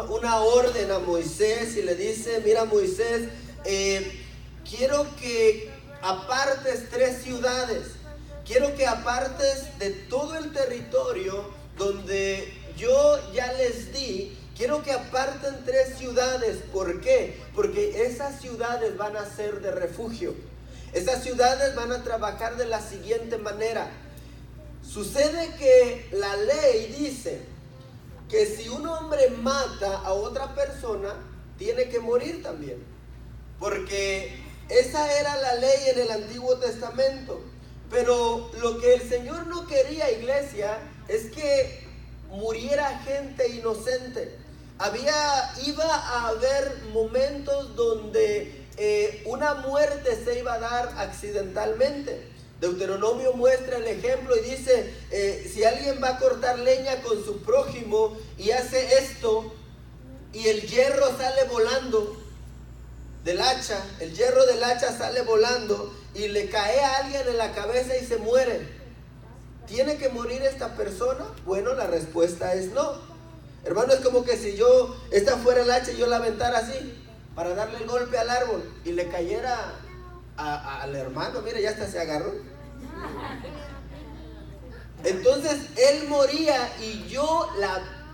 una orden a Moisés y le dice: mira, Moisés, quiero que apartes 3 ciudades. Quiero que apartes de todo el territorio donde yo ya les di. Quiero que aparten 3 ciudades. ¿Por qué? Porque esas ciudades van a ser de refugio. Esas ciudades van a trabajar de la siguiente manera. Sucede que la ley dice que si un hombre mata a otra persona, tiene que morir también. Porque esa era la ley en el Antiguo Testamento. Pero lo que el Señor no quería, iglesia, es que muriera gente inocente. Iba a haber momentos donde una muerte se iba a dar accidentalmente. Deuteronomio muestra el ejemplo y dice, si alguien va a cortar leña con su prójimo y hace esto, y el hierro sale volando del hacha, el hierro del hacha sale volando y le cae a alguien en la cabeza y se muere, ¿tiene que morir esta persona? Bueno, la respuesta es no. Hermano, es como que si esta fuera el hacha y yo la aventara así para darle el golpe al árbol y le cayera al hermano, mira, ya hasta se agarró. Entonces él moría y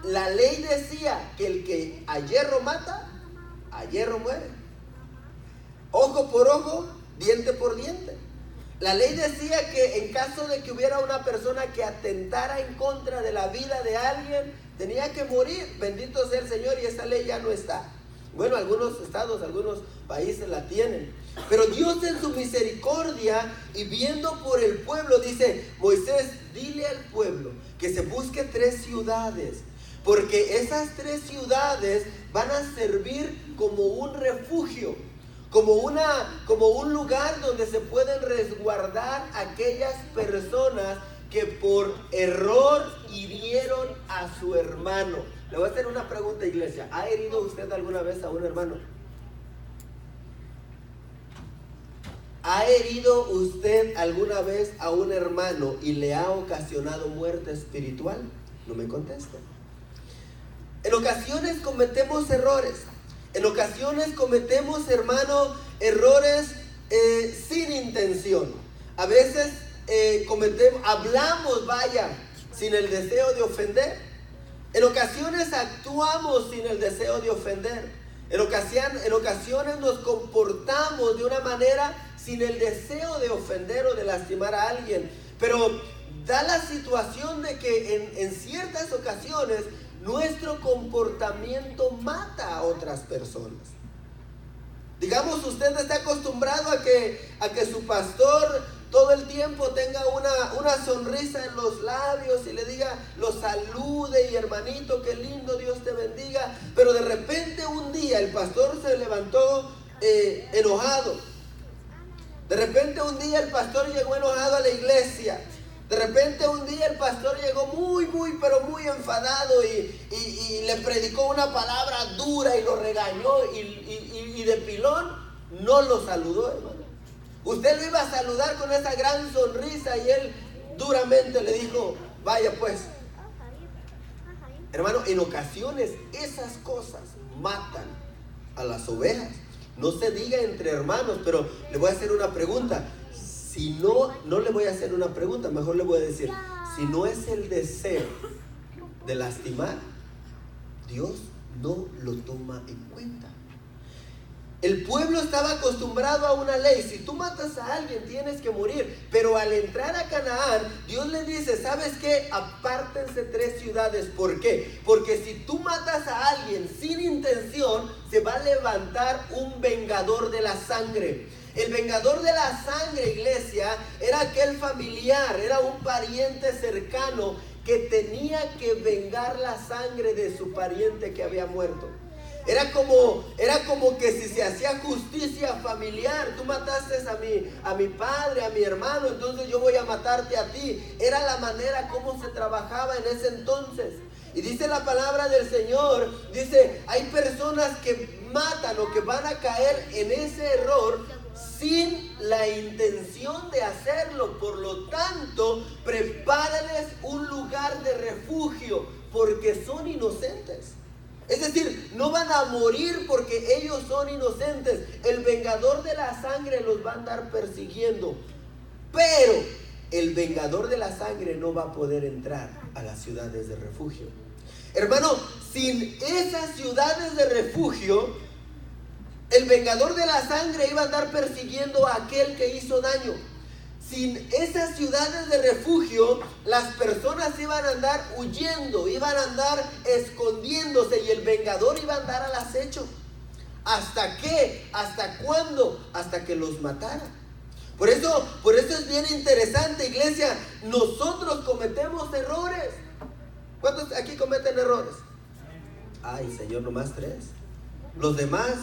la ley decía que el que a hierro mata, a hierro muere. Ojo por ojo, diente por diente. La ley decía que en caso de que hubiera una persona que atentara en contra de la vida de alguien, tenía que morir. Bendito sea el Señor, y esa ley ya no está. Bueno, algunos estados, algunos países la tienen. Pero Dios en su misericordia y viendo por el pueblo dice: Moisés, dile al pueblo que se busque 3 ciudades, porque esas 3 ciudades van a servir como un refugio, como un lugar donde se pueden resguardar aquellas personas que por error hirieron a su hermano. Le voy a hacer una pregunta, iglesia. ¿Ha herido usted alguna vez a un hermano? ¿Ha herido usted alguna vez a un hermano y le ha ocasionado muerte espiritual? No me conteste. En ocasiones cometemos errores. En ocasiones cometemos, hermano, errores sin intención. A veces hablamos, sin el deseo de ofender. En ocasiones actuamos sin el deseo de ofender. En ocasiones nos comportamos de una manera sin el deseo de ofender o de lastimar a alguien. Pero da la situación de que en ciertas ocasiones nuestro comportamiento mata a otras personas. Digamos, usted está acostumbrado a que su pastor todo el tiempo tenga una sonrisa en los labios y le diga, lo salude y hermanito, qué lindo, Dios te bendiga. Pero de repente un día el pastor se levantó enojado. De repente un día el pastor llegó enojado a la iglesia. De repente un día el pastor llegó muy enfadado y le predicó una palabra dura y lo regañó y de pilón no lo saludó, hermano. Usted lo iba a saludar con esa gran sonrisa y él duramente le dijo, vaya pues. Hermano, en ocasiones esas cosas matan a las ovejas. No se diga entre hermanos, pero le voy a hacer una pregunta. Si no le voy a hacer una pregunta, mejor le voy a decir, si no es el deseo de lastimar, Dios no lo toma en cuenta. El pueblo estaba acostumbrado a una ley: si tú matas a alguien tienes que morir. Pero al entrar a Canaán, Dios le dice, ¿sabes qué? Apártense 3 ciudades. ¿Por qué? Porque si tú matas a alguien sin intención, se va a levantar un vengador de la sangre. El vengador de la sangre, iglesia, era aquel familiar, era un pariente cercano que tenía que vengar la sangre de su pariente que había muerto. Era como que si se hacía justicia familiar. Tú mataste a mi padre, a mi hermano, entonces yo voy a matarte a ti. Era la manera como se trabajaba en ese entonces. Y dice la palabra del Señor, dice, hay personas que matan o que van a caer en ese error sin la intención de hacerlo. Por lo tanto, prepárales un lugar de refugio porque son inocentes. Es decir, no van a morir porque ellos son inocentes. El vengador de la sangre los va a andar persiguiendo, pero el vengador de la sangre no va a poder entrar a las ciudades de refugio. Hermano, sin esas ciudades de refugio, el vengador de la sangre iba a andar persiguiendo a aquel que hizo daño. Sin esas ciudades de refugio, las personas iban a andar huyendo, iban a andar escondiéndose, y el vengador iba a andar al acecho. ¿Hasta qué? ¿Hasta cuándo? Hasta que los matara. Por eso es bien interesante, iglesia. Nosotros cometemos errores. ¿Cuántos aquí cometen errores? Ay, Señor, nomás 3. Los demás,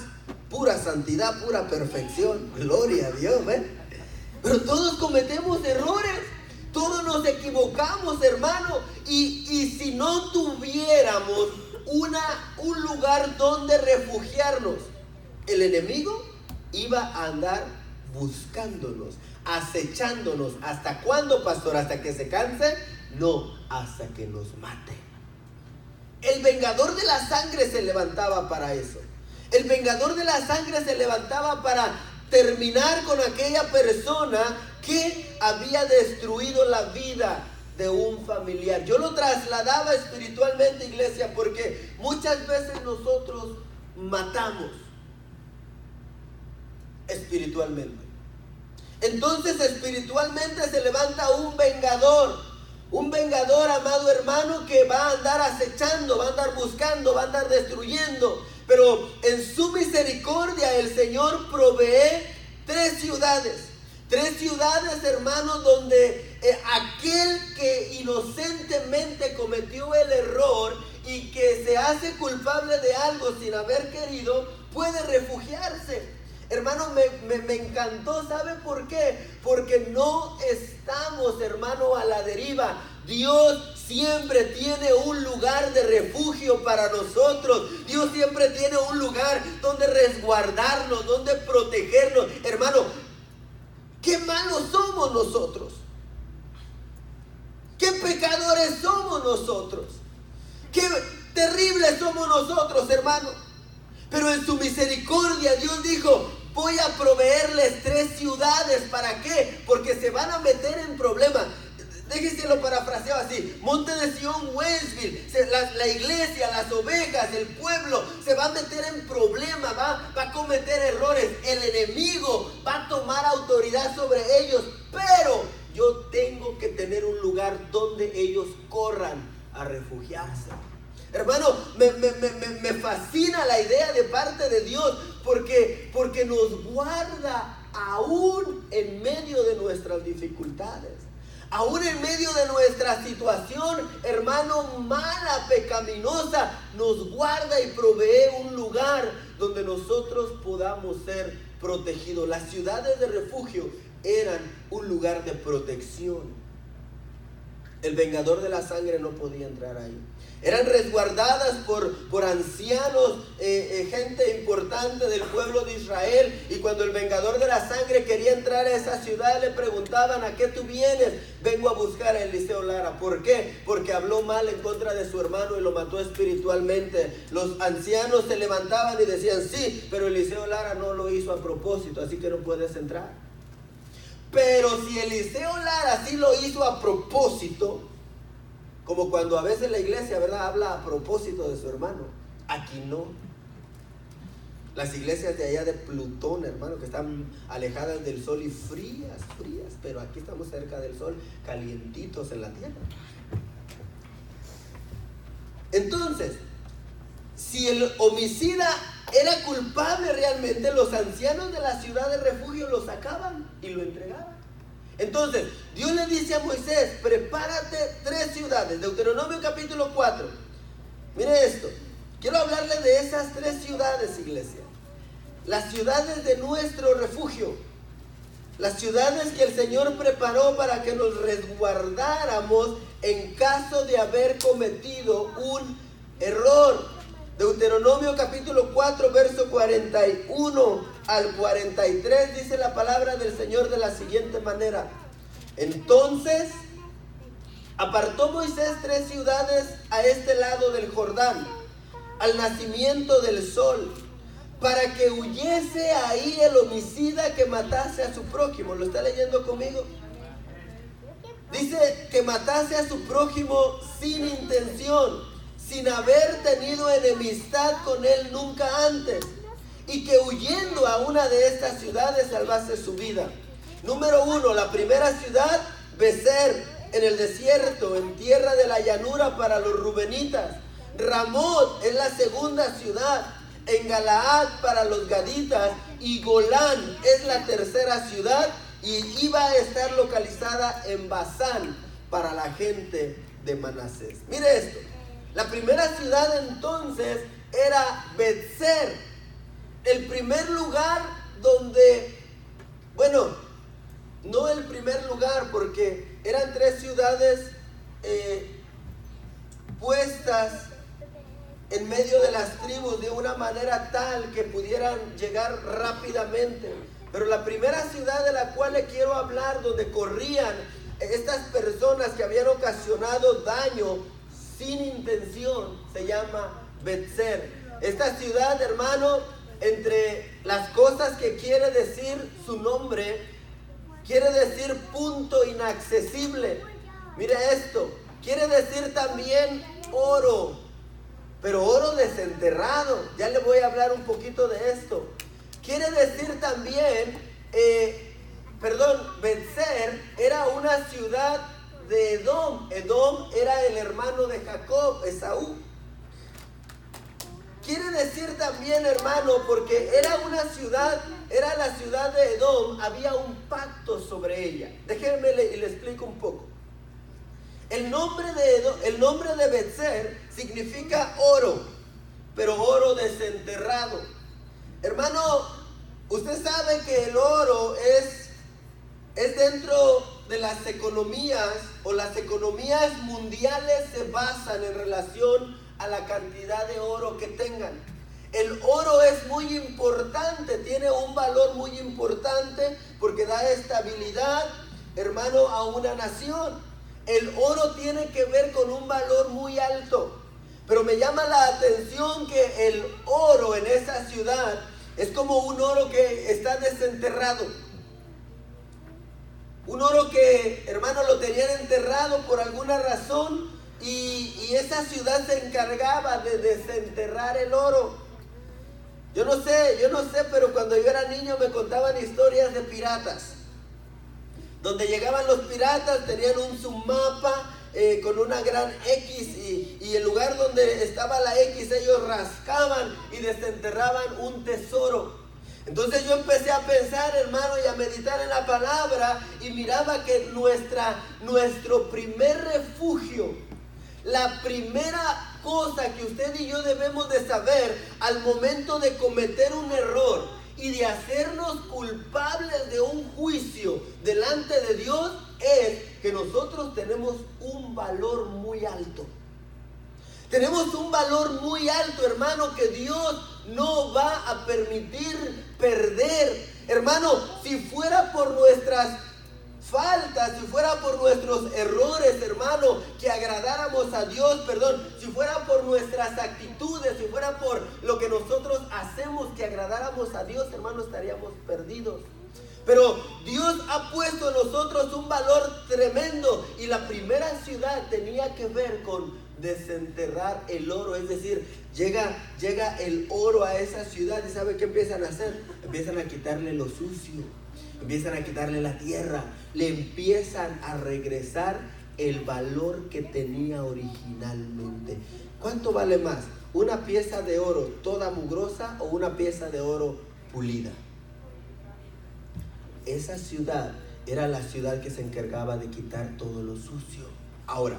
pura santidad, pura perfección. Gloria a Dios, ¿ven? Pero todos cometemos errores. Todos nos equivocamos, hermano. Y si no tuviéramos un lugar donde refugiarnos, el enemigo iba a andar buscándonos, acechándonos. ¿Hasta cuándo, pastor? ¿Hasta que se canse? No, hasta que nos mate. El vengador de la sangre se levantaba para eso. El vengador de la sangre se levantaba para terminar con aquella persona que había destruido la vida de un familiar. Yo lo trasladaba espiritualmente, iglesia, porque muchas veces nosotros matamos espiritualmente. Entonces espiritualmente se levanta un vengador, amado hermano, que va a andar acechando, va a andar buscando, va a andar destruyendo. Pero en su misericordia el Señor provee 3 ciudades. 3 ciudades, hermanos, donde aquel que inocentemente cometió el error y que se hace culpable de algo sin haber querido, puede refugiarse. Hermano, me encantó. ¿Sabe por qué? Porque no estamos, hermano, a la deriva. Dios siempre tiene un lugar de refugio para nosotros. Dios siempre tiene un lugar donde resguardarnos, donde protegernos. Hermano, qué malos somos nosotros. Qué pecadores somos nosotros. Qué terribles somos nosotros, hermano. Pero en su misericordia Dios dijo: voy a proveerles 3 ciudades. ¿Para qué? Porque se van a meter en problemas. Déjese lo parafraseo así: Monte de Sion, Westville, la iglesia, las ovejas, el pueblo se va a meter en problemas, va a cometer errores. El enemigo va a tomar autoridad sobre ellos, pero yo tengo que tener un lugar donde ellos corran a refugiarse. Hermano, me fascina la idea de parte de Dios, porque nos guarda aún en medio de nuestras dificultades. Aún en medio de nuestra situación, hermano, mala, pecaminosa, nos guarda y provee un lugar donde nosotros podamos ser protegidos. Las ciudades de refugio eran un lugar de protección. El vengador de la sangre no podía entrar ahí. Eran resguardadas por ancianos, gente importante del pueblo de Israel. Y cuando el vengador de la sangre quería entrar a esa ciudad, le preguntaban: ¿a qué tú vienes? Vengo a buscar a Eliseo Lara. ¿Por qué? Porque habló mal en contra de su hermano y lo mató espiritualmente. Los ancianos se levantaban y decían: sí, pero Eliseo Lara no lo hizo a propósito, así que no puedes entrar. Pero si Eliseo Lara sí lo hizo a propósito, como cuando a veces la iglesia, ¿verdad?, habla a propósito de su hermano. Aquí no. Las iglesias de allá de Plutón, hermano, que están alejadas del sol y frías, pero aquí estamos cerca del sol, calientitos en la tierra. Entonces, si el homicida era culpable realmente, los ancianos de la ciudad de refugio lo sacaban y lo entregaban. Entonces, Dios le dice a Moisés: prepárate 3 ciudades. Deuteronomio capítulo 4. Mire esto. Quiero hablarle de esas 3 ciudades, iglesia. Las ciudades de nuestro refugio. Las ciudades que el Señor preparó para que nos resguardáramos en caso de haber cometido un error. Deuteronomio capítulo 4, verso 41 al 43, dice la palabra del Señor de la siguiente manera: entonces apartó Moisés 3 ciudades a este lado del Jordán, al nacimiento del sol, para que huyese ahí el homicida que matase a su prójimo. ¿Lo está leyendo conmigo? Dice que matase a su prójimo sin intención, sin haber tenido enemistad con él nunca antes, y que huyendo a una de estas ciudades salvase su vida. Número 1, la primera ciudad, Bezer, en el desierto, en tierra de la llanura para los rubenitas. Ramot es la segunda ciudad, en Galaad para los gaditas, y Golán es la tercera ciudad, y iba a estar localizada en Basán para la gente de Manasés. Mire esto, la primera ciudad entonces era Bezer, el primer lugar donde, bueno, no el primer lugar, porque eran 3 ciudades puestas en medio de las tribus de una manera tal que pudieran llegar rápidamente. Pero la primera ciudad de la cual le quiero hablar, donde corrían estas personas que habían ocasionado daño sin intención, se llama Bezer. Esta ciudad, hermano, entre las cosas que quiere decir su nombre, quiere decir punto inaccesible. Mire esto, quiere decir también oro, pero oro desenterrado. Ya le voy a hablar un poquito de esto. Quiere decir también, Bezer era una ciudad de Edom. Edom era el hermano de Jacob, Esaú. Quiere decir también, hermano, porque era una ciudad, era la ciudad de Edom, había un pacto sobre ella. Déjenme y le explico un poco. El nombre de Bezer significa oro, pero oro desenterrado. Hermano, usted sabe que el oro es dentro de las economías, o las economías mundiales se basan en relación a la cantidad de oro que tengan. El oro es muy importante, tiene un valor muy importante porque da estabilidad, hermano, a una nación. El oro tiene que ver con un valor muy alto, pero me llama la atención que el oro en esa ciudad es como un oro que está desenterrado. Un oro que, hermano, lo tenían enterrado por alguna razón, y esa ciudad se encargaba de desenterrar el oro. Yo no sé, pero cuando yo era niño me contaban historias de piratas. Donde llegaban los piratas, tenían un submapa con una gran X, y el lugar donde estaba la X ellos rascaban y desenterraban un tesoro. Entonces yo empecé a pensar, hermano, y a meditar en la palabra, y miraba que nuestro primer refugio, la primera cosa que usted y yo debemos de saber al momento de cometer un error y de hacernos culpables de un juicio delante de Dios, es que nosotros tenemos un valor muy alto. Tenemos un valor muy alto, hermano, que Dios no va a permitir perder. Hermano, si fuera por nuestras faltas, si fuera por nuestros errores, hermano, que agradáramos a Dios, si fuera por nuestras actitudes, si fuera por lo que nosotros hacemos que agradáramos a Dios, hermano, estaríamos perdidos. Pero Dios ha puesto en nosotros un valor tremendo, y la primera ciudad tenía que ver con desenterrar el oro. Es decir, llega el oro a esa ciudad, y ¿sabe qué empiezan a hacer? Empiezan a quitarle lo sucio, empiezan a quitarle la tierra, le empiezan a regresar el valor que tenía originalmente. ¿Cuánto vale más? ¿Una pieza de oro toda mugrosa o una pieza de oro pulida? Esa ciudad era la ciudad que se encargaba de quitar todo lo sucio. Ahora,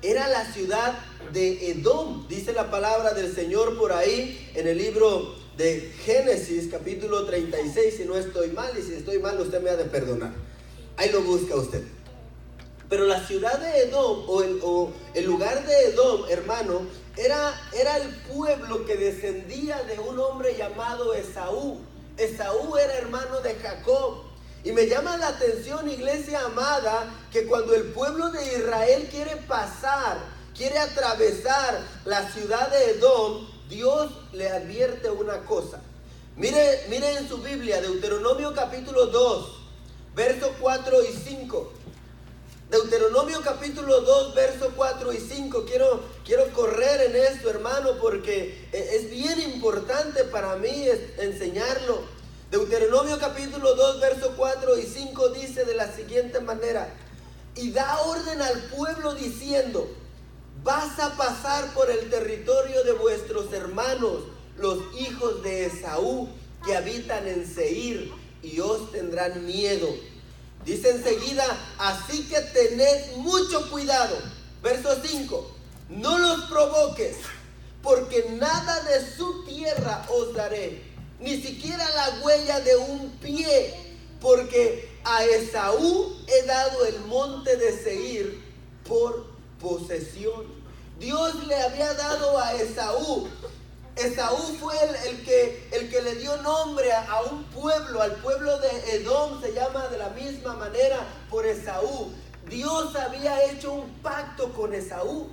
era la ciudad de Edom. Dice la palabra del Señor por ahí en el libro de Génesis, capítulo 36, si no estoy mal, y si estoy mal usted me ha de perdonar. Ahí lo busca usted. Pero la ciudad de Edom, o el lugar de Edom, hermano, era el pueblo que descendía de un hombre llamado Esaú. Esaú era hermano de Jacob. Y me llama la atención, iglesia amada, que cuando el pueblo de Israel quiere quiere atravesar la ciudad de Edom, Dios le advierte una cosa. Mire en su Biblia, Deuteronomio capítulo 2, versos 4 y 5. Deuteronomio capítulo 2, versos 4 y 5. Quiero correr en esto, hermano, porque es bien importante para mí enseñarlo. Deuteronomio capítulo 2, versos 4 y 5 dice de la siguiente manera: y da orden al pueblo diciendo: vas a pasar por el territorio de vuestros hermanos, los hijos de Esaú, que habitan en Seir, y os tendrán miedo. Dice enseguida: así que tened mucho cuidado. Verso 5: no los provoques, porque nada de su tierra os daré, ni siquiera la huella de un pie, porque a Esaú he dado el monte de Seir por posesión. Dios le había dado a Esaú. Esaú fue el que le dio nombre a un pueblo, al pueblo de Edom, se llama de la misma manera por Esaú. Dios había hecho un pacto con Esaú.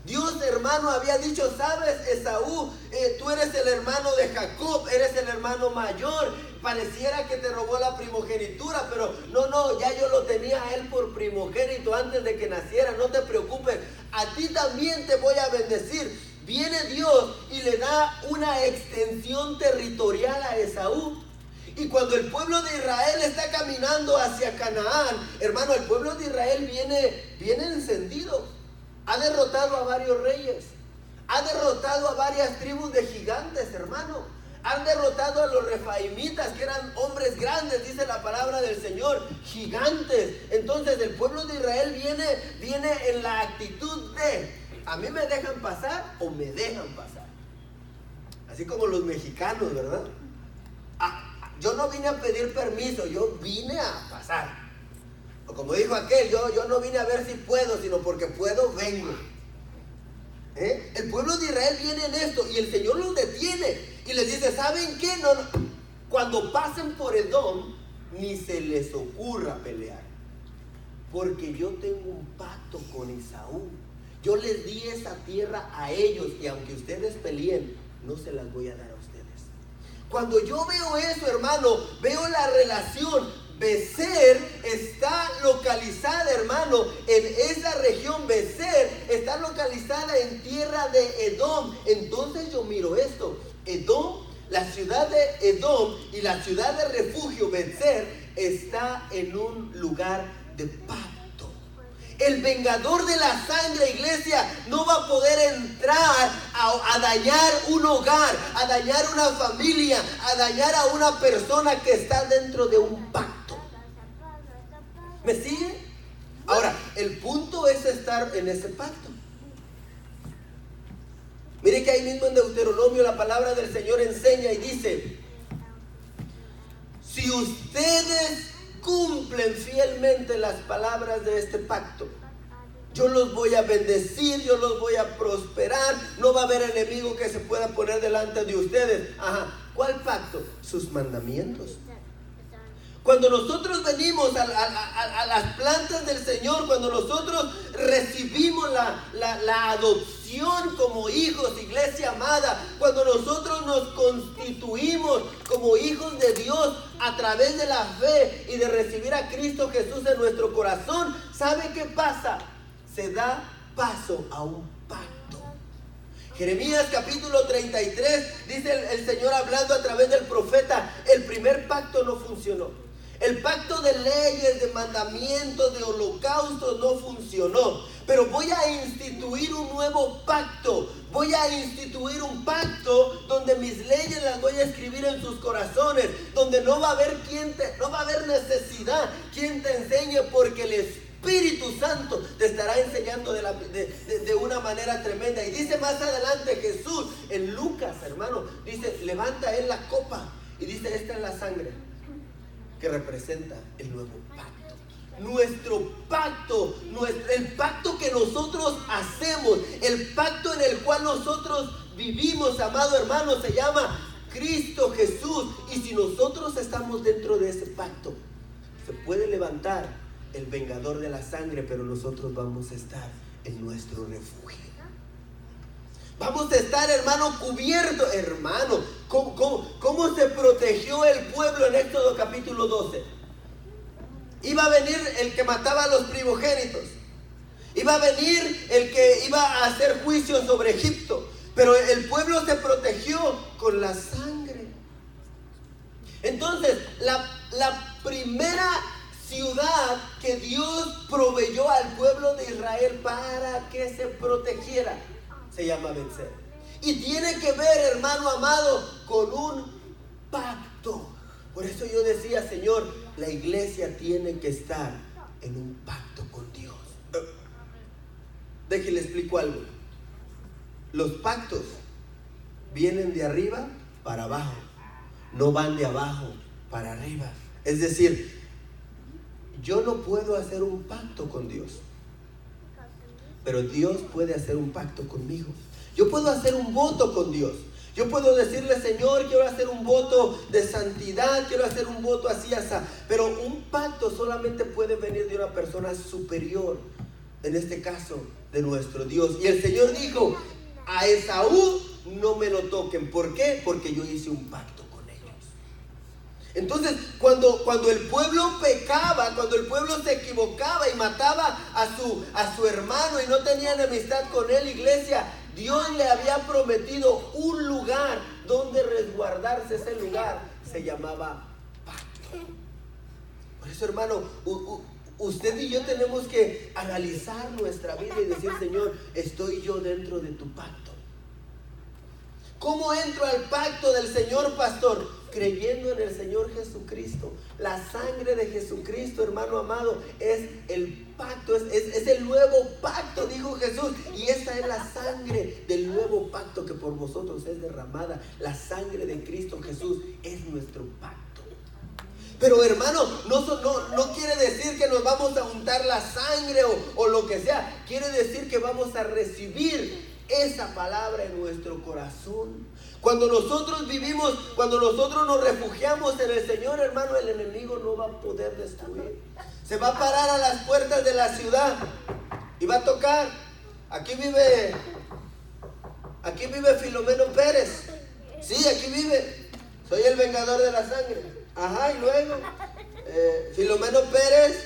Dios, hermano, había dicho: sabes, Esaú, tú eres el hermano de Jacob, eres el hermano mayor. Pareciera que te robó la primogenitura, pero no, ya yo lo tenía a él por primogénito antes de que naciera. No te preocupes, a ti también te voy a bendecir. Viene Dios y le da una extensión territorial a Esaú. Y cuando el pueblo de Israel está caminando hacia Canaán, hermano, el pueblo de Israel viene encendido. Ha derrotado a varios reyes, ha derrotado a varias tribus de gigantes, hermano. Han derrotado a los refaimitas, que eran hombres grandes, dice la palabra del Señor, gigantes. Entonces el pueblo de Israel viene en la actitud de: a mí me dejan pasar o me dejan pasar. Así como los mexicanos, ¿verdad? Yo no vine a pedir permiso, yo vine a pasar. O como dijo aquel, yo no vine a ver si puedo, sino porque puedo, vengo. El pueblo de Israel viene en esto y el Señor los detiene y les dice: ¿saben qué? No. Cuando pasen por Edom, ni se les ocurra pelear, porque yo tengo un pacto con Esaú. Yo les di esa tierra a ellos, y aunque ustedes peleen, no se las voy a dar a ustedes. Cuando yo veo eso, hermano, veo la relación. Becer está localizada, hermano, en esa región. Becer está localizada en tierra de Edom. Entonces yo miro esto: Edom, la ciudad de Edom y la ciudad de refugio Becer está en un lugar de pacto. El vengador de la sangre, iglesia, no va a poder entrar a dañar un hogar, a dañar una familia, a dañar a una persona que está dentro de un pacto. ¿Me sigue? Ahora, el punto es estar en ese pacto. Mire que ahí mismo en Deuteronomio la palabra del Señor enseña y dice: si ustedes cumplen fielmente las palabras de este pacto, yo los voy a bendecir, yo los voy a prosperar, no va a haber enemigo que se pueda poner delante de ustedes. ¿Cuál pacto? Sus mandamientos. Cuando nosotros venimos a las plantas del Señor, cuando nosotros recibimos la adopción como hijos, iglesia amada, cuando nosotros nos constituimos como hijos de Dios a través de la fe y de recibir a Cristo Jesús en nuestro corazón, ¿sabe qué pasa? Se da paso a un pacto. Jeremías capítulo 33 dice el Señor hablando a través del profeta: el primer pacto no funcionó. El pacto de leyes, de mandamientos, de holocaustos no funcionó. Pero voy a instituir un nuevo pacto. Voy a instituir un pacto donde mis leyes las voy a escribir en sus corazones. Donde no va a haber no va a haber necesidad quien te enseñe, porque el Espíritu Santo te estará enseñando de una manera tremenda. Y dice más adelante Jesús en Lucas, hermano, dice: levanta él la copa y dice: esta es la sangre que representa el nuevo pacto. Nuestro pacto, el pacto que nosotros hacemos, el pacto en el cual nosotros vivimos, amado hermano, se llama Cristo Jesús. Y si nosotros estamos dentro de ese pacto, se puede levantar el vengador de la sangre, pero nosotros vamos a estar en nuestro refugio. Vamos a estar, hermano, cubiertos. Hermano, ¿cómo se protegió el pueblo en Éxodo capítulo 12? Iba a venir el que mataba a los primogénitos. Iba a venir el que iba a hacer juicio sobre Egipto. Pero el pueblo se protegió con la sangre. Entonces, la primera ciudad que Dios proveyó al pueblo de Israel para que se protegiera se llama vencer. Y tiene que ver, hermano amado, con un pacto. Por eso yo decía, Señor, la iglesia tiene que estar en un pacto con Dios. Déjenle explico algo. Los pactos vienen de arriba para abajo, no van de abajo para arriba. Es decir, yo no puedo hacer un pacto con Dios, pero Dios puede hacer un pacto conmigo. Yo puedo hacer un voto con Dios. Yo puedo decirle, Señor, quiero hacer un voto de santidad, quiero hacer un voto así, así. Pero un pacto solamente puede venir de una persona superior, en este caso, de nuestro Dios. Y el Señor dijo, a Esaú no me lo toquen. ¿Por qué? Porque yo hice un pacto con ellos. Entonces, cuando el pueblo pecaba, cuando el pueblo se equivocaba y mataba a su hermano y no tenía enemistad con él, iglesia, Dios le había prometido un lugar donde resguardarse. Ese lugar se llamaba pacto. Por eso, hermano, usted y yo tenemos que analizar nuestra vida y decir, Señor, ¿estoy yo dentro de tu pacto? ¿Cómo entro al pacto del Señor, pastor? Creyendo en el Señor Jesucristo. La sangre de Jesucristo, hermano amado, es el pacto, es el nuevo pacto, dijo Jesús. Y esta es la sangre del nuevo pacto que por vosotros es derramada. La sangre de Cristo Jesús es nuestro pacto. Pero hermano, no quiere decir que nos vamos a untar la sangre o lo que sea. Quiere decir que vamos a recibir esa palabra en nuestro corazón. Cuando nosotros vivimos, cuando nosotros nos refugiamos en el Señor, hermano, el enemigo no va a poder destruir. Se va a parar a las puertas de la ciudad y va a tocar. Aquí vive Filomeno Pérez. Sí, aquí vive. Soy el vengador de la sangre. Ajá, y luego Filomeno Pérez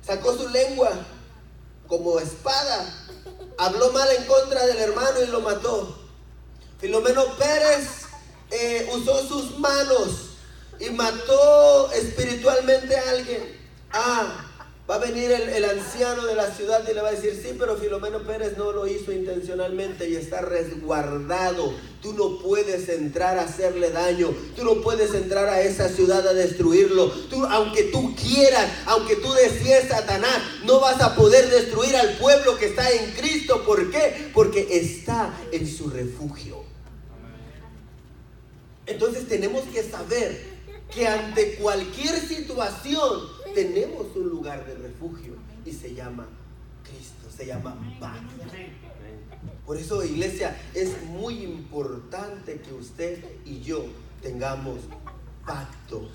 sacó su lengua como espada, habló mal en contra del hermano y lo mató. Filomeno Pérez usó sus manos y mató espiritualmente a alguien. Va a venir el anciano de la ciudad y le va a decir, sí, pero Filomeno Pérez no lo hizo intencionalmente y está resguardado. Tú no puedes entrar a hacerle daño. Tú no puedes entrar a esa ciudad a destruirlo. Aunque tú quieras, aunque tú desees, Satanás, no vas a poder destruir al pueblo que está en Cristo. ¿Por qué? Porque está en su refugio. Entonces tenemos que saber que ante cualquier situación tenemos un lugar de refugio y se llama Cristo, se llama pacto. Por eso, iglesia, es muy importante que usted y yo tengamos pacto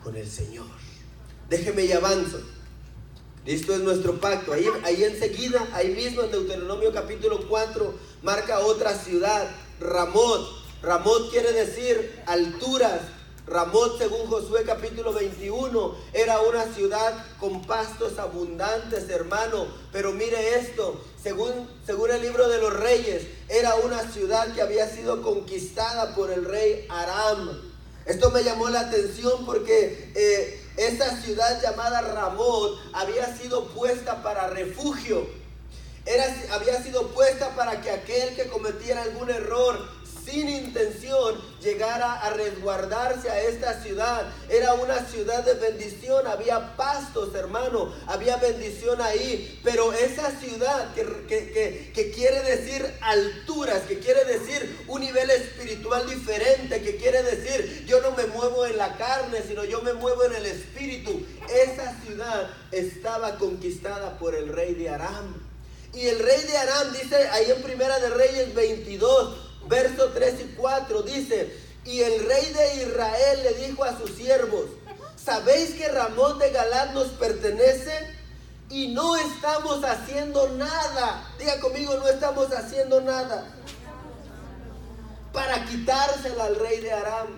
con el Señor. Déjeme y avanzo. Esto es nuestro pacto. Ahí enseguida, ahí mismo en Deuteronomio capítulo 4, marca otra ciudad, Ramot. Ramot quiere decir alturas. Ramot, según Josué capítulo 21, era una ciudad con pastos abundantes, hermano. Pero mire esto, según el libro de los Reyes, era una ciudad que había sido conquistada por el rey Aram. Esto me llamó la atención porque esta ciudad llamada Ramot había sido puesta para refugio. Había sido puesta para que aquel que cometiera algún error sin intención llegara a resguardarse a esta ciudad. Era una ciudad de bendición, había pastos, hermano, había bendición ahí. Pero esa ciudad que quiere decir alturas, que quiere decir un nivel espiritual diferente, que quiere decir yo no me muevo en la carne, sino yo me muevo en el espíritu. Esa ciudad estaba conquistada por el rey de Aram. Y el rey de Aram dice ahí en Primera de Reyes 22, versos 3 y 4, dice: y el rey de Israel le dijo a sus siervos: ¿sabéis que Ramot de Galaad nos pertenece? Y no estamos haciendo nada. Diga conmigo, no estamos haciendo nada. para quitársela al rey de Aram.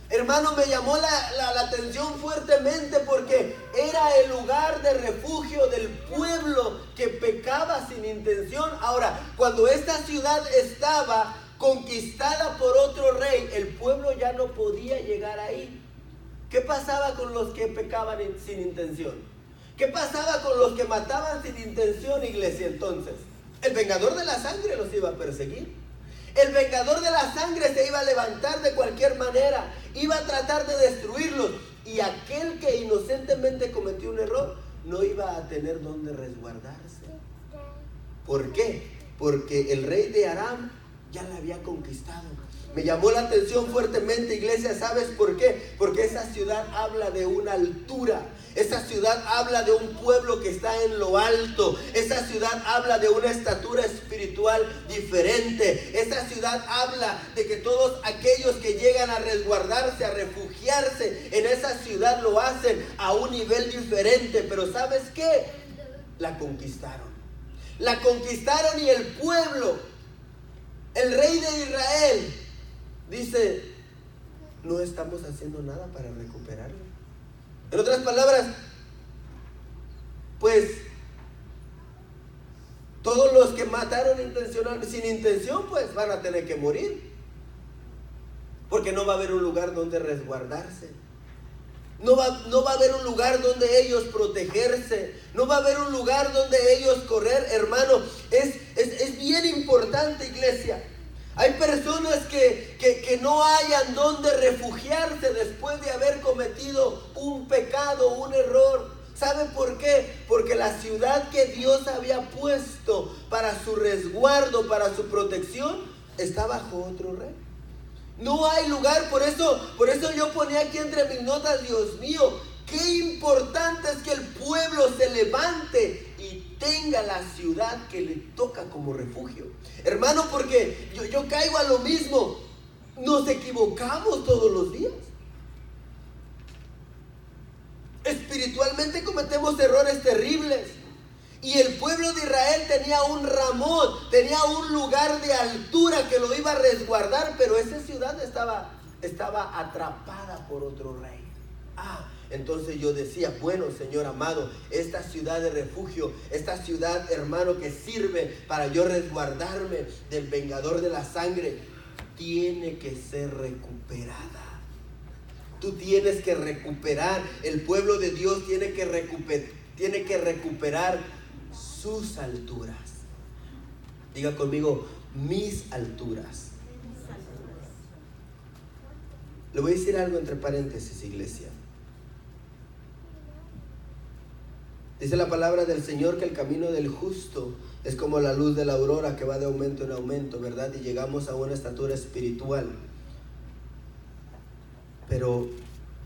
Hermano, me llamó la atención fuertemente porque era el lugar de refugio del pueblo que pecaba sin intención. Ahora, cuando esta ciudad estaba conquistada por otro rey, el pueblo ya no podía llegar ahí. ¿Qué pasaba con los que pecaban sin intención? ¿Qué pasaba con los que mataban sin intención, iglesia? Entonces, el vengador de la sangre los iba a perseguir. El vengador de la sangre se iba a levantar de cualquier manera, iba a tratar de destruirlos, y aquel que inocentemente cometió un error no iba a tener dónde resguardarse. ¿Por qué? Porque el rey de Aram ya la había conquistado. Me llamó la atención fuertemente, iglesia. ¿Sabes por qué? Porque esa ciudad habla de una altura. Esa ciudad habla de un pueblo que está en lo alto. Esa ciudad habla de una estatura espiritual diferente. Esa ciudad habla de que todos aquellos que llegan a resguardarse, a refugiarse en esa ciudad, lo hacen a un nivel diferente. Pero ¿sabes qué? La conquistaron. La conquistaron, y el pueblo, el rey de Israel, dice: no estamos haciendo nada para recuperarlo. En otras palabras, pues todos los que mataron sin intención, pues van a tener que morir, porque no va a haber un lugar donde resguardarse. No va a haber un lugar donde ellos protegerse. No va a haber un lugar donde ellos correr. Hermano, es bien importante, iglesia. Hay personas que no hayan donde refugiarse después de haber cometido un pecado, un error. ¿Saben por qué? Porque la ciudad que Dios había puesto para su resguardo, para su protección, está bajo otro rey. No hay lugar. Por eso yo ponía aquí entre mis notas: Dios mío, qué importante es que el pueblo se levante y tenga la ciudad que le toca como refugio. Hermano, porque yo caigo a lo mismo. Nos equivocamos todos los días. Espiritualmente cometemos errores terribles. Y el pueblo de Israel tenía un Ramot, tenía un lugar de altura que lo iba a resguardar, pero esa ciudad estaba atrapada por otro rey. Entonces yo decía: bueno, Señor amado, esta ciudad de refugio, esta ciudad, hermano, que sirve para yo resguardarme del vengador de la sangre, tiene que ser recuperada. Tú tienes que recuperar, el pueblo de Dios tiene que recuperar sus alturas. Diga conmigo: mis alturas. Le voy a decir algo entre paréntesis, iglesia. Dice la palabra del Señor que el camino del justo es como la luz de la aurora, que va de aumento en aumento, ¿verdad? Y llegamos a una estatura espiritual. Pero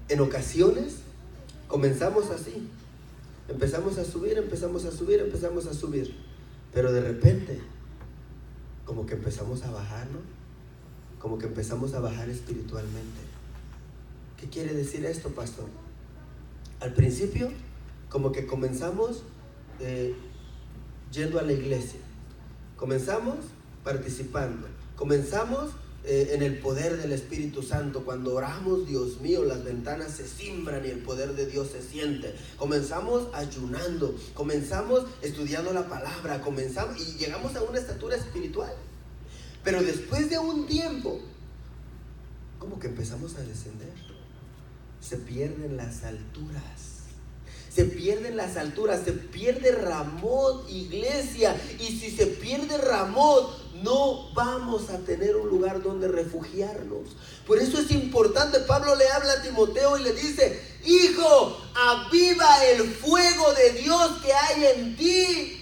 en ocasiones comenzamos así. Empezamos a subir, pero de repente como que empezamos a bajar, ¿no? Como que empezamos a bajar espiritualmente. ¿Qué quiere decir esto, pastor? Al principio como que comenzamos yendo a la iglesia, comenzamos participando, comenzamos en el poder del Espíritu Santo. Cuando oramos, Dios mío, las ventanas se cimbran y el poder de Dios se siente. Comenzamos ayunando, comenzamos estudiando la palabra, comenzamos y llegamos a una estatura espiritual. Pero después de un tiempo, como que empezamos a descender. Se pierden las alturas. Se pierden las alturas, se pierde Ramot, iglesia. Y si se pierde Ramot, no vamos a tener un lugar donde refugiarnos. Por eso es importante. Pablo le habla a Timoteo y le dice: hijo, aviva el fuego de Dios que hay en ti.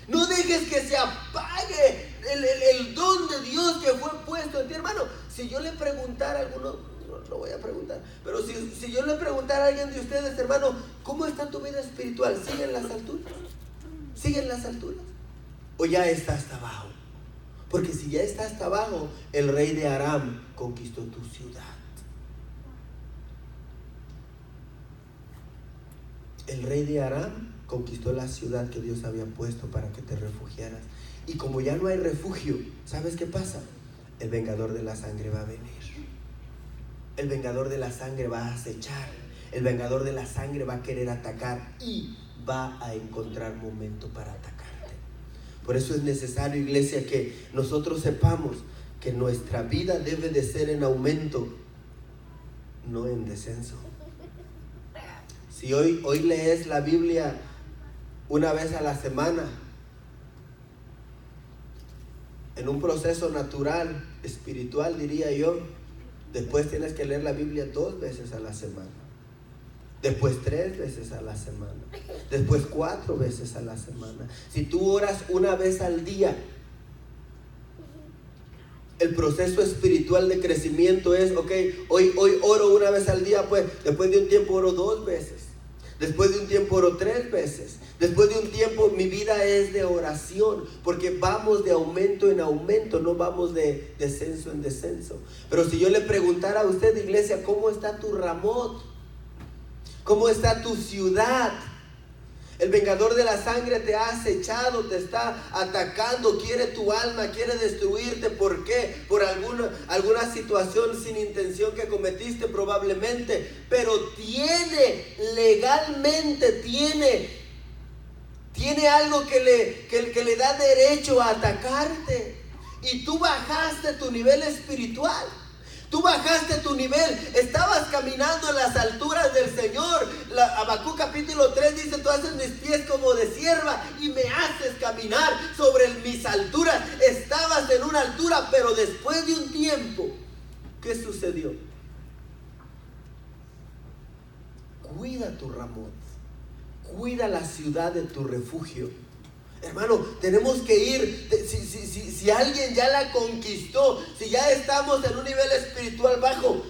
No dejes que se apague el don de Dios que fue puesto en ti. Hermano, si yo le preguntara a alguno, no lo voy a preguntar, pero si yo le preguntara a alguien de ustedes: hermano, ¿cómo está tu vida espiritual? ¿Siguen las alturas? ¿Siguen las alturas? ¿O ya está hasta abajo? Porque si ya está hasta abajo, el rey de Aram conquistó tu ciudad. El rey de Aram conquistó la ciudad que Dios había puesto para que te refugiaras. Y como ya no hay refugio, ¿sabes qué pasa? el vengador de la sangre va a venir. El vengador de la sangre va a acechar. El vengador de la sangre va a querer atacar y va a encontrar momento para atacarte. Por eso es necesario, iglesia, que nosotros sepamos que nuestra vida debe de ser en aumento, no en descenso. Si hoy lees la Biblia una vez a la semana, en un proceso natural, espiritual, diría yo, después tienes que leer la Biblia 2 veces a la semana, después 3 veces a la semana, después 4 veces a la semana. Si tú oras una vez al día, el proceso espiritual de crecimiento es, ok, hoy oro una vez al día, pues después de un tiempo oro 2 veces, después de un tiempo oro 3 veces, después de un tiempo mi vida es de oración, porque vamos de aumento en aumento, no vamos de descenso en descenso. Pero si yo le preguntara a usted, iglesia, ¿cómo está tu Ramot? ¿Cómo está tu ciudad? El vengador de la sangre te ha acechado, te está atacando, quiere tu alma, quiere destruirte. ¿Por qué? Por alguna situación sin intención que cometiste probablemente, pero legalmente tiene algo que le da derecho a atacarte. Y tú bajaste tu nivel espiritual. Tú bajaste tu nivel, estabas caminando en las alturas del Señor. Habacuc capítulo 3 dice: tú haces mis pies como de sierva y me haces caminar sobre mis alturas. Estabas en una altura, pero después de un tiempo, ¿qué sucedió? Cuida tu Ramot, cuida la ciudad de tu refugio. Hermano, tenemos que ir. Si alguien ya la conquistó, si ya estamos en un nivel espiritual bajo,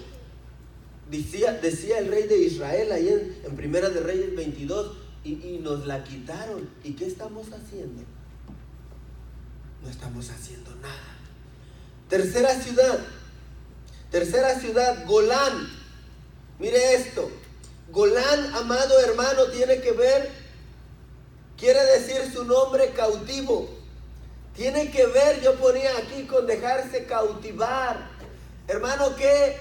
decía el rey de Israel ahí en Primera de Reyes 22, y nos la quitaron. ¿Y qué estamos haciendo? No estamos haciendo nada. Tercera ciudad, Golán. Mire esto. Golán, amado hermano, quiere decir su nombre cautivo. Tiene que ver, yo ponía aquí, con dejarse cautivar. Hermano, qué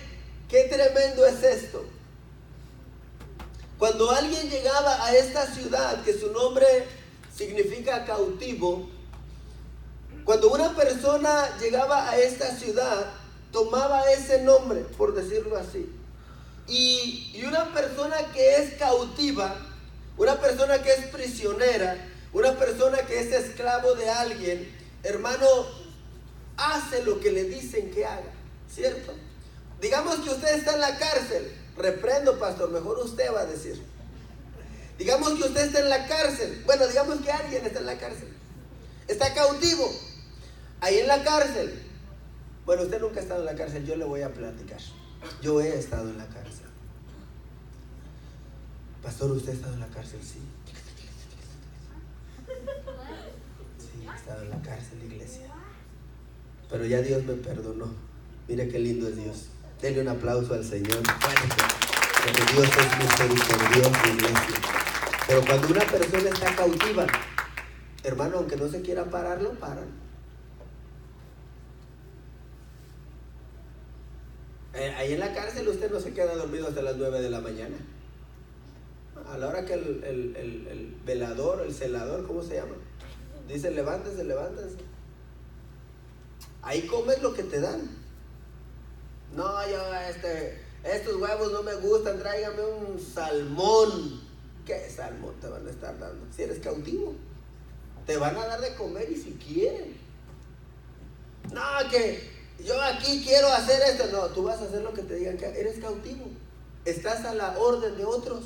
tremendo es esto. Cuando alguien llegaba a esta ciudad, que su nombre significa cautivo, cuando una persona llegaba a esta ciudad, tomaba ese nombre, por decirlo así. Y una persona que es cautiva, una persona que es prisionera, una persona que es esclavo de alguien, hermano, hace lo que le dicen que haga, ¿cierto? Digamos que usted está en la cárcel. Reprendo, pastor, mejor usted va a decir. Digamos que usted está en la cárcel. Bueno, digamos que alguien está en la cárcel. Está cautivo, ahí en la cárcel. Bueno, usted nunca ha estado en la cárcel, yo le voy a platicar. Yo he estado en la cárcel. Pastor, ¿usted ha estado en la cárcel? Sí. Sí, he estado en la cárcel, iglesia. Pero ya Dios me perdonó. Mire qué lindo es Dios. Denle un aplauso al Señor. Porque Dios es misericordioso, iglesia. Pero cuando una persona está cautiva, hermano, aunque no se quiera parar, lo paran. Ahí en la cárcel usted no se queda dormido hasta las 9 de la mañana. A la hora que el velador, el celador, ¿cómo se llama? Dice: levántese. Ahí comes lo que te dan. No, estos huevos no me gustan, tráigame un salmón. ¿Qué salmón te van a estar dando? Si eres cautivo, te van a dar de comer, y si quieren. No, que yo aquí quiero hacer esto. No, tú vas a hacer lo que te digan que eres cautivo. Estás a la orden de otros.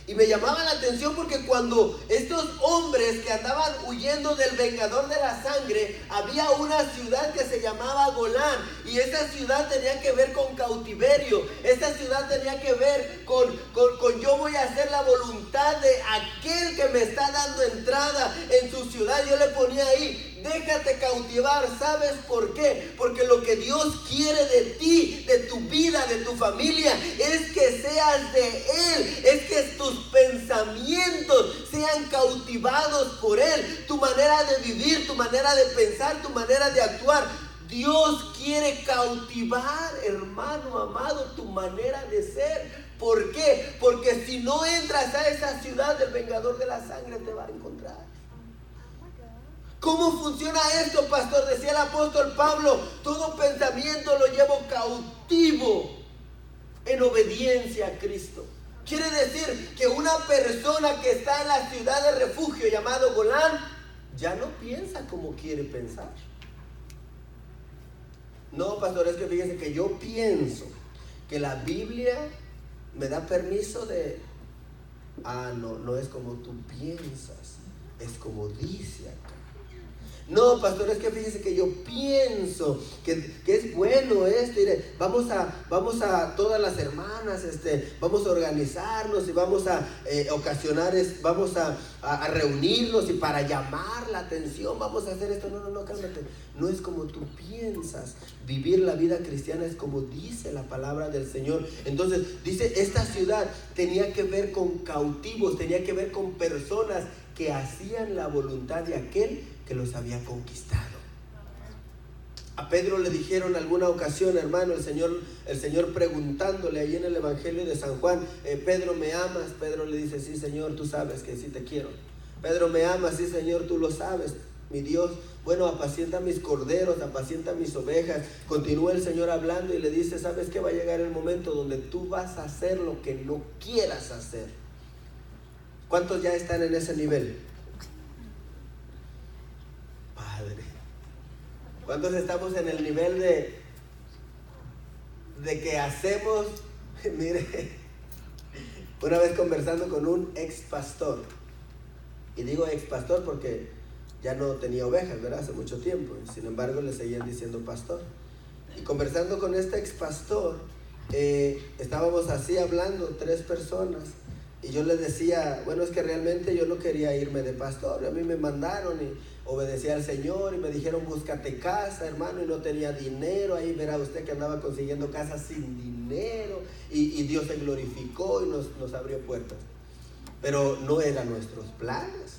Y me llamaba la atención porque cuando estos hombres que andaban huyendo del vengador de la sangre, había una ciudad que se llamaba Golán, y esa ciudad tenía que ver con cautiverio. Esa ciudad tenía que ver con yo voy a hacer la voluntad de aquel que me está dando entrada en su ciudad. Yo le ponía ahí: déjate cautivar. ¿Sabes por qué? Porque lo que Dios quiere de ti, de tu vida, de tu familia, es que seas de Él, es que tus pensamientos sean cautivados por Él, tu manera de vivir, tu manera de pensar, tu manera de actuar. Dios quiere cautivar, hermano amado, tu manera de ser. ¿Por qué? Porque si no entras a esa ciudad, el vengador de la sangre te va a encontrar. ¿Cómo funciona esto, pastor? Decía el apóstol Pablo: todo pensamiento lo llevo cautivo en obediencia a Cristo. Quiere decir que una persona que está en la ciudad de refugio llamado Golán ya no piensa como quiere pensar. No, pastor, es que fíjese que yo pienso que la Biblia me da permiso de... no es como tú piensas, es como dice acá. No, pastor, es que fíjese que yo pienso que es bueno esto. Vamos a todas las hermanas, vamos a organizarnos y vamos a ocasionar, vamos a reunirnos y para llamar la atención vamos a hacer esto. No, cálmate. No es como tú piensas. Vivir la vida cristiana es como dice la palabra del Señor. Entonces, dice, esta ciudad tenía que ver con cautivos, tenía que ver con personas que hacían la voluntad de aquel que los había conquistado. A Pedro le dijeron alguna ocasión, hermano, el Señor preguntándole ahí en el Evangelio de San Juan: Pedro, ¿me amas? Pedro le dice: sí, Señor, tú sabes que sí te quiero. Pedro, ¿me amas? Sí, Señor, tú lo sabes, mi Dios. Bueno, apacienta mis corderos, apacienta mis ovejas. Continúa el Señor hablando y le dice: ¿sabes qué? Va a llegar el momento donde tú vas a hacer lo que no quieras hacer. ¿Cuántos ya están en ese nivel? Padre, ¿cuántos estamos en el nivel de que hacemos? Mire, una vez conversando con un ex pastor, y digo ex pastor porque ya no tenía ovejas, ¿verdad? Hace mucho tiempo, sin embargo le seguían diciendo pastor. Y conversando con este ex pastor, estábamos así hablando, 3 personas. Y yo les decía, bueno, es que realmente yo no quería irme de pastor. A mí me mandaron y obedecí al Señor y me dijeron: búscate casa, hermano, y no tenía dinero. Ahí verá usted que andaba consiguiendo casas sin dinero y Dios se glorificó y nos abrió puertas. Pero no eran nuestros planes.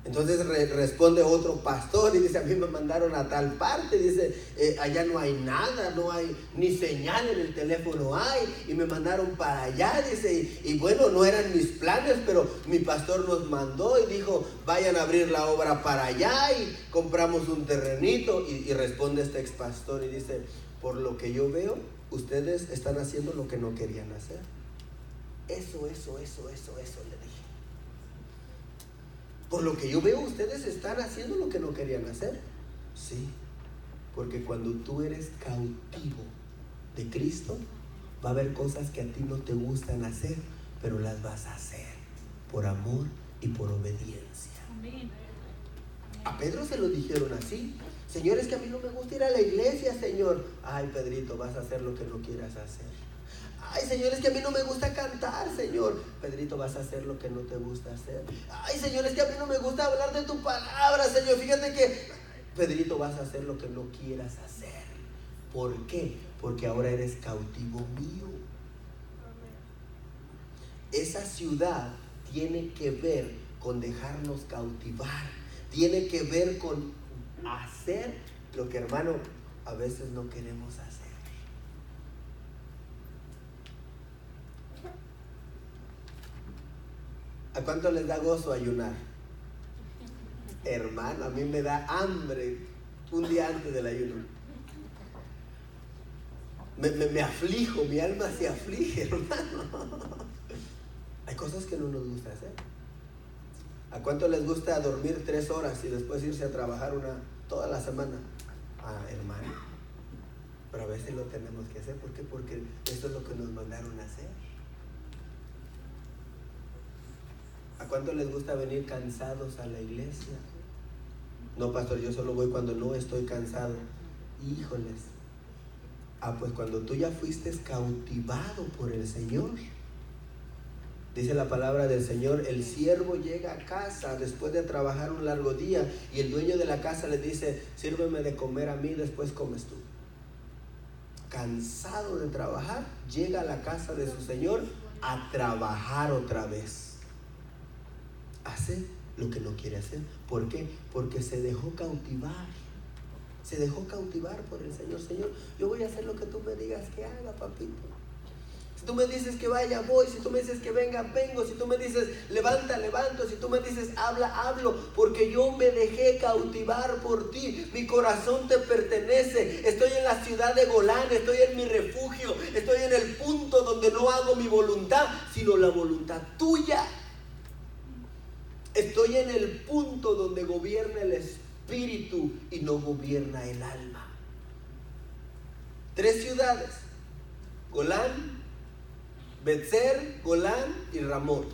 Entonces responde otro pastor y dice: a mí me mandaron a tal parte, dice, allá no hay nada, no hay ni señal en el teléfono hay, y me mandaron para allá, dice, y bueno, no eran mis planes, pero mi pastor nos mandó y dijo: vayan a abrir la obra para allá, y compramos un terrenito. Y responde este ex pastor y dice: por lo que yo veo, ustedes están haciendo lo que no querían hacer. Eso le dije. Por lo que yo veo, ustedes están haciendo lo que no querían hacer. Sí, porque cuando tú eres cautivo de Cristo, va a haber cosas que a ti no te gustan hacer, pero las vas a hacer por amor y por obediencia. Amén. A Pedro se lo dijeron así: Señor, es que a mí no me gusta ir a la iglesia, Señor. Ay, Pedrito, vas a hacer lo que no quieras hacer. Ay, Señor, es que a mí no me gusta cantar, Señor. Pedrito, vas a hacer lo que no te gusta hacer. Ay, Señor, es que a mí no me gusta hablar de tu palabra, Señor. Fíjate que... Pedrito, vas a hacer lo que no quieras hacer. ¿Por qué? Porque ahora eres cautivo mío. Esa ciudad tiene que ver con dejarnos cautivar. Tiene que ver con hacer lo que, hermano, a veces no queremos hacer. ¿A cuánto les da gozo ayunar? Hermano, a mí me da hambre un día antes del ayuno. Me aflijo, mi alma se aflige, hermano. Hay cosas que no nos gusta hacer. ¿A cuánto les gusta dormir 3 horas y después irse a trabajar toda la semana? Hermano, pero a veces lo tenemos que hacer. ¿Por qué? Porque eso es lo que nos mandaron a hacer. ¿A cuánto les gusta venir cansados a la iglesia? No, pastor, yo solo voy cuando no estoy cansado. Híjoles. Pues cuando tú ya fuiste cautivado por el Señor. Dice la palabra del Señor: el siervo llega a casa después de trabajar un largo día y el dueño de la casa le dice: sírveme de comer a mí, después comes tú. Cansado de trabajar, llega a la casa de su Señor a trabajar otra vez. Hace lo que no quiere hacer. ¿Por qué? Porque se dejó cautivar. Se dejó cautivar por el Señor. Señor, yo voy a hacer lo que tú me digas que haga, papito. Si tú me dices que vaya, voy. Si tú me dices que venga, vengo. Si tú me dices levanta, levanto. Si tú me dices habla, hablo. Porque yo me dejé cautivar por ti. Mi corazón te pertenece. Estoy en la ciudad de Golán. Estoy en mi refugio. Estoy en el punto donde no hago mi voluntad, sino la voluntad tuya. Estoy en el punto donde gobierna el espíritu y no gobierna el alma. 3 ciudades: Golán, Betzer, Golán y Ramot.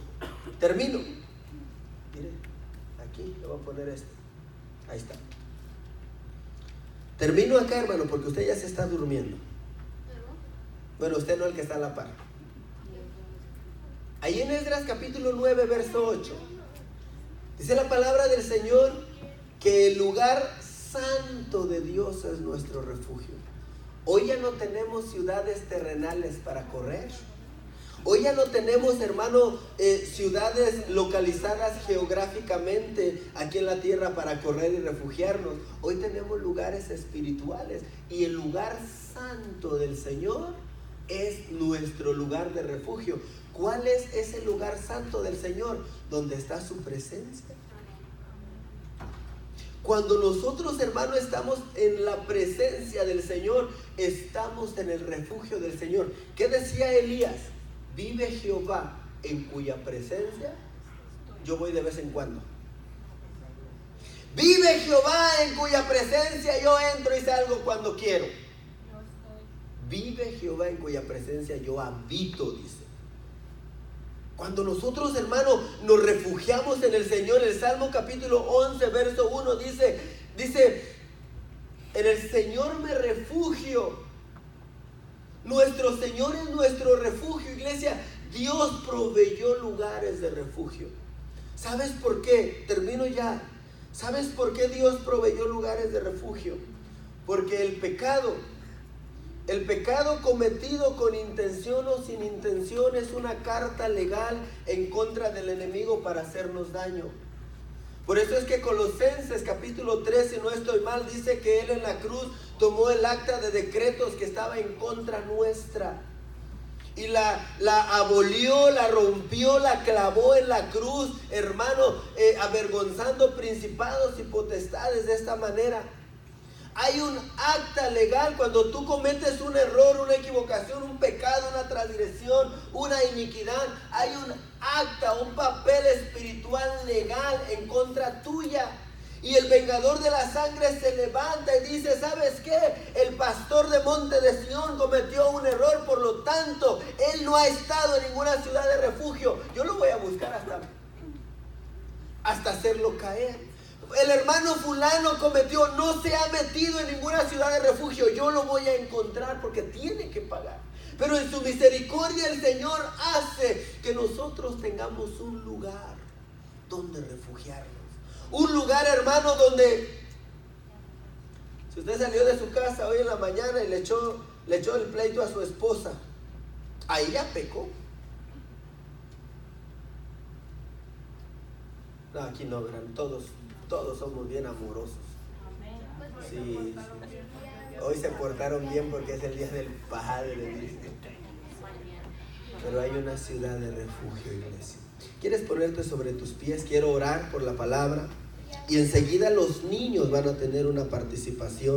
Termino. Mire, aquí le voy a poner esto. Ahí está. Termino acá, hermano, porque usted ya se está durmiendo. Bueno, usted no, el que está a la par. Ahí en Esdras capítulo 9, verso 8. Dice la palabra del Señor que el lugar santo de Dios es nuestro refugio. Hoy ya no tenemos ciudades terrenales para correr. Hoy ya no tenemos, hermano, ciudades localizadas geográficamente aquí en la tierra para correr y refugiarnos. Hoy tenemos lugares espirituales y el lugar santo del Señor es nuestro lugar de refugio. ¿Cuál es ese lugar santo del Señor? Donde está su presencia. Cuando nosotros, hermano, estamos en la presencia del Señor, estamos en el refugio del Señor. ¿Qué decía Elías? Vive Jehová, en cuya presencia yo voy de vez en cuando. Vive Jehová, en cuya presencia yo entro y salgo cuando quiero. Vive Jehová, en cuya presencia yo habito, dice. Cuando nosotros, hermanos, nos refugiamos en el Señor, el Salmo capítulo 11, verso 1 dice, en el Señor me refugio. Nuestro Señor es nuestro refugio, iglesia. Dios proveyó lugares de refugio. ¿Sabes por qué? Termino ya. ¿Sabes por qué Dios proveyó lugares de refugio? Porque el pecado cometido con intención o sin intención es una carta legal en contra del enemigo para hacernos daño. Por eso es que Colosenses capítulo 3, si no estoy mal, dice que Él en la cruz tomó el acta de decretos que estaba en contra nuestra. Y la abolió, la rompió, la clavó en la cruz, hermano, avergonzando principados y potestades de esta manera. Hay un acta legal cuando tú cometes un error, una equivocación, un pecado, una transgresión, una iniquidad. Hay un acta, un papel espiritual legal en contra tuya. Y el vengador de la sangre se levanta y dice, ¿sabes qué? El pastor de Monte de Sión cometió un error, por lo tanto, él no ha estado en ninguna ciudad de refugio. Yo lo voy a buscar hasta hacerlo caer. El hermano fulano no se ha metido en ninguna ciudad de refugio. Yo lo voy a encontrar porque tiene que pagar. Pero en su misericordia el Señor hace que nosotros tengamos un lugar donde refugiarnos. Un lugar, hermano, donde si usted salió de su casa hoy en la mañana y le echó el pleito a su esposa, ahí ya pecó. No, aquí no, verán, todos somos bien amorosos. Sí. Hoy se portaron bien porque es el día del Padre, dice. Pero hay una ciudad de refugio, iglesia. ¿Quieres ponerte sobre tus pies? Quiero orar por la palabra. Y enseguida los niños van a tener una participación.